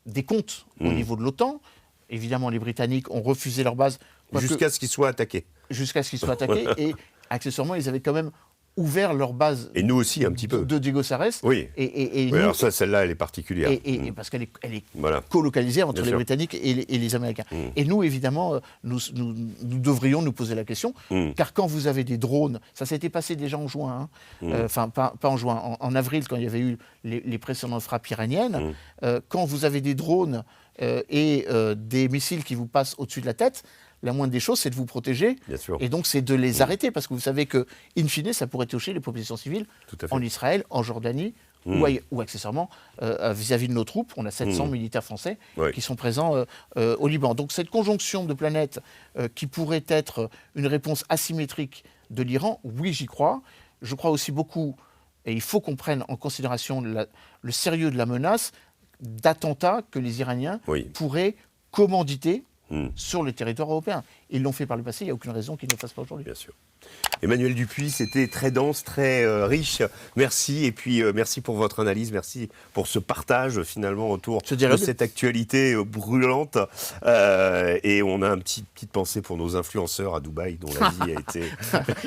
des comptes au niveau de l'OTAN. Évidemment, les Britanniques ont refusé leur base. Jusqu'à ce qu'ils soient attaqués. Jusqu'à ce qu'ils soient attaqués. Et accessoirement, ils avaient quand même ouvert leur base. Et nous aussi, un petit peu. De Diego Sarès. Oui. Et nous, alors celle-là, elle est particulière. Et parce qu'elle est colocalisée entre les Britanniques et les Américains. Et nous, évidemment, nous devrions nous poser la question. Car quand vous avez des drones, ça s'était passé déjà en juin, enfin pas en juin, en avril, quand il y avait eu les précédentes frappes iraniennes, quand vous avez des drones et des missiles qui vous passent au-dessus de la tête, la moindre des choses, c'est de vous protéger. Et donc, c'est de les arrêter, parce que vous savez que, in fine, ça pourrait toucher les populations civiles en Israël, en Jordanie, ou accessoirement, vis-à-vis de nos troupes. On a 700 militaires français qui sont présents au Liban. Donc, cette conjonction de planètes qui pourrait être une réponse asymétrique de l'Iran, oui, j'y crois. Je crois aussi beaucoup, et il faut qu'on prenne en considération le sérieux de la menace d'attentats que les Iraniens pourraient commanditer sur le territoire européen. Ils l'ont fait par le passé, il n'y a aucune raison qu'ils ne le fassent pas aujourd'hui. Bien sûr. Emmanuel Dupuis, c'était très dense, très riche. Merci, et puis merci pour votre analyse, merci pour ce partage finalement autour de cette actualité brûlante. Et on a une petite pensée pour nos influenceurs à Dubaï, dont la vie a été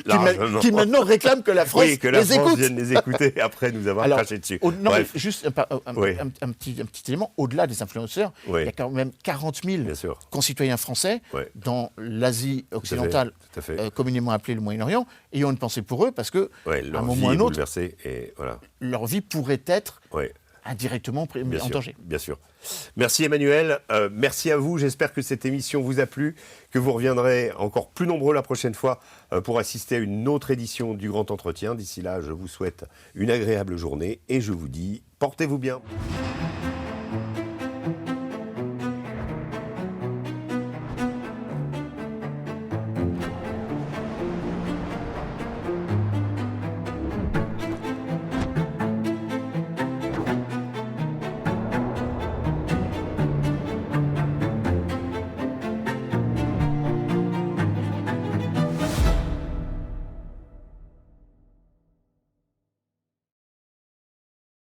largement... qui maintenant réclament que la France que la France vienne les écouter après nous avoir craché dessus. Mais juste un petit élément, au-delà des influenceurs, il y a quand même 40 000 concitoyens français dans l'Asie occidentale, communément appelée le Moyen-Orient, ayant une pensée pour eux, parce que à un moment ou à un autre, leur vie pourrait être indirectement en danger. Bien sûr. Merci Emmanuel, merci à vous, j'espère que cette émission vous a plu, que vous reviendrez encore plus nombreux la prochaine fois pour assister à une autre édition du Grand Entretien. D'ici là, je vous souhaite une agréable journée et je vous dis, portez-vous bien.